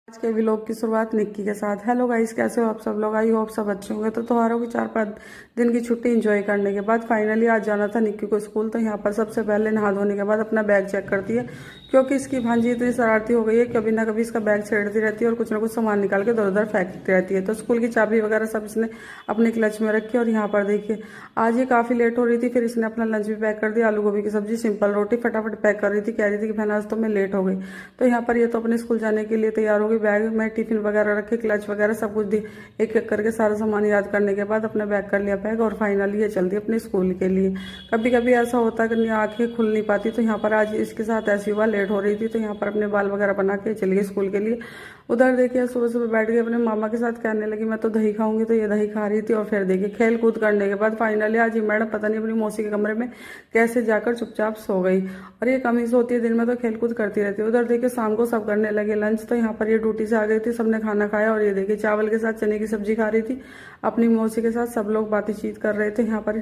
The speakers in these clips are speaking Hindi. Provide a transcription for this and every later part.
आज के व्लॉग की शुरुआत निक्की के साथ। हेलो गाइस, कैसे हो आप सब लोग? आई होप सब अच्छे होंगे। तो त्योहारों की 4-5 दिन की छुट्टी एंजॉय करने के बाद फाइनली आज जाना था निक्की को स्कूल। तो यहाँ पर सबसे पहले नहा धोने के बाद अपना बैग चेक करती है, क्योंकि इसकी भांजी इतनी शरारती हो गई है, कभी ना कभी इसका बैग छेड़ती रहती है और कुछ ना कुछ सामान निकाल के इधर उधर फेंकती रहती है। तो स्कूल की चाबी वगैरह सब इसने अपने क्लच में रखी। और यहाँ पर देखिए आज ये काफ़ी लेट हो रही थी, फिर इसने अपना लंच भी पैक कर दिया। आलू गोभी की सब्जी, सिंपल रोटी फटाफट पैक कर रही थी। कह रही थी कि बहन आज तो मैं लेट हो गई। तो यहाँ पर ये तो अपने स्कूल जाने के लिए तैयार हो गई। बैग में टिफिन वगैरह रखे, क्लच वगैरह सब कुछ दी। एक एक करके सारा सामान याद करने के बाद अपना बैग कर लिया पैक और फाइनली ये चल दी अपने स्कूल के लिए। कभी कभी ऐसा होता है कि आंखें खुल नहीं पाती, तो यहाँ पर आज इसके साथ ऐसी हुआ, लेट हो रही थी। तो यहाँ पर अपने बाल वगैरह बना के चली गई स्कूल के लिए। उधर देखिए सुबह सुबह बैठ के अपने मामा के साथ कहने लगी मैं तो दही खाऊंगी, तो ये दही खा रही थी। और फिर देखिए खेल कूद करने के बाद फाइनली आज ये मैडम पता नहीं अपनी मौसी के कमरे में कैसे जाकर चुपचाप सो गई। और ये कमीज होती है, दिन में तो खेल कूद करती रहती है। उधर देखिए शाम को सब करने लगे लंच। तो यहाँ पर ये ड्यूटी से आ गई थी, सबने खाना खाया। और ये देखिए चावल के साथ चने की सब्जी खा रही थी अपनी मौसी के साथ। सब लोग बातचीत कर रहे थे, यहाँ पर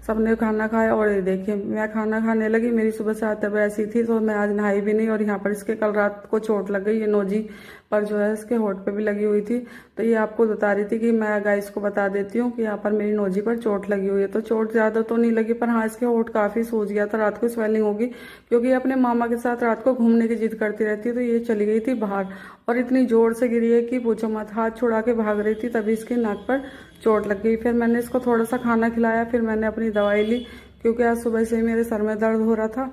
सबने खाना खाया। और ये देखिए मैं खाना खाने लगी, मेरी सुबह से आज तबीयत ऐसी थी तो मैं आज नहाई भी नहीं। और यहाँ पर इसके कल रात को चोट लग गई, ये नोजी पर जो है इसके होठ पे भी लगी हुई थी। तो ये आपको बता रही थी कि मैं गाइस को बता देती हूँ कि यहाँ पर मेरी नोजी पर चोट लगी हुई है। तो चोट ज्यादा तो नहीं लगी, पर हाँ इसके होठ काफी सूज गया था। रात को स्वेलिंग होगी, क्योंकि ये अपने मामा के साथ रात को घूमने की जिद करती रहती है। तो ये चली गई थी बाहर और इतनी जोर से गिरी है कि पूछो मत। हाथ छुड़ा के भाग रही थी, तभी इसके नाक पर चोट लग गई। फिर मैंने इसको थोड़ा सा खाना खिलाया, फिर मैंने अपनी दवाई ली, क्योंकि आज सुबह से ही मेरे सर में दर्द हो रहा था।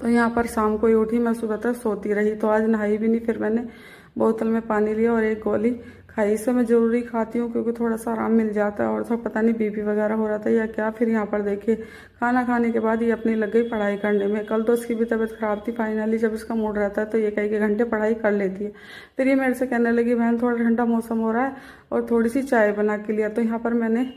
तो यहाँ पर शाम को ही उठी, मैं सुबह तक सोती रही। तो आज नहाई भी नहीं, फिर मैंने बोतल में पानी लिया और एक गोली खाई। इसे मैं जरूरी खाती हूँ क्योंकि थोड़ा सा आराम मिल जाता है। और तो पता नहीं बीपी वगैरह हो रहा था या क्या। फिर यहाँ पर देखिए खाना खाने के बाद ये अपनी लग गई पढ़ाई करने में। कल तो इसकी भी तबीयत खराब थी, फाइनली जब इसका मूड रहता है तो ये कई घंटे पढ़ाई कर लेती है। फिर ये मेरे से कहने लगी बहन थोड़ा ठंडा मौसम हो रहा है और थोड़ी सी चाय बना के लिया। तो यहाँ पर मैंने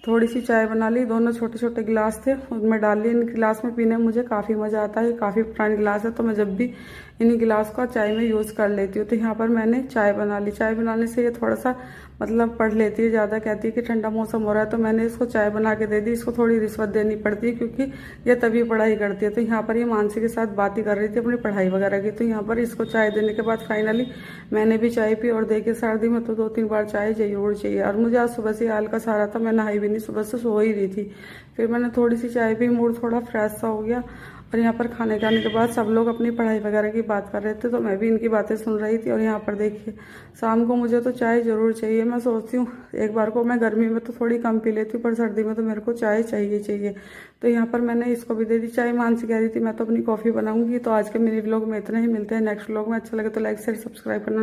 थोड़ी सी चाय बना ली, दोनों छोटे छोटे गिलास थे उनमें डाल ली। इन गिलास में पीने में मुझे काफ़ी मज़ा आता है, काफ़ी पुरानी गिलास है तो मैं जब भी इन्हीं गिलास का चाय में यूज़ कर लेती हूँ। तो यहाँ पर मैंने चाय बना ली। चाय बनाने से ये थोड़ा सा मतलब पढ़ लेती है ज़्यादा, कहती है कि ठंडा मौसम हो रहा है। तो मैंने इसको चाय बना के दे दी। इसको थोड़ी रिश्वत देनी पड़ती है क्योंकि ये तभी पढ़ाई करती है। तो यहाँ पर ये मानसी के साथ बात ही कर रही थी अपनी पढ़ाई वगैरह की। तो यहाँ पर इसको चाय देने के बाद फाइनली मैंने भी चाय पी। और देखिए सर्दी में तो 2-3 बार चाय जरूर चाहिए। और मुझे आज सुबह से आलस आ रहा था, मैं नहाई भी नहीं, सुबह से सो ही रही थी। फिर मैंने थोड़ी सी चाय पी, मूड थोड़ा फ्रेश सा हो गया। और यहाँ पर खाने खाने के बाद सब लोग अपनी पढ़ाई वगैरह की बात कर रहे थे, तो मैं भी इनकी बातें सुन रही थी। और यहाँ पर देखिए शाम को मुझे तो चाय जरूर चाहिए। मैं सोचती हूँ एक बार को मैं गर्मी में तो थोड़ी कम पी लेती हूँ, पर सर्दी में तो मेरे को चाय चाहिए चाहिए। तो यहाँ पर मैंने इसको भी दे दी चाय। मानसी कह रही थी मैं तो अपनी कॉफ़ी बनाऊंगी। तो आज के मिनी व्लॉग में इतना ही, मिलते हैं नेक्स्ट व्लॉग में। अच्छा लगे तो लाइक शेयर सब्सक्राइब करना।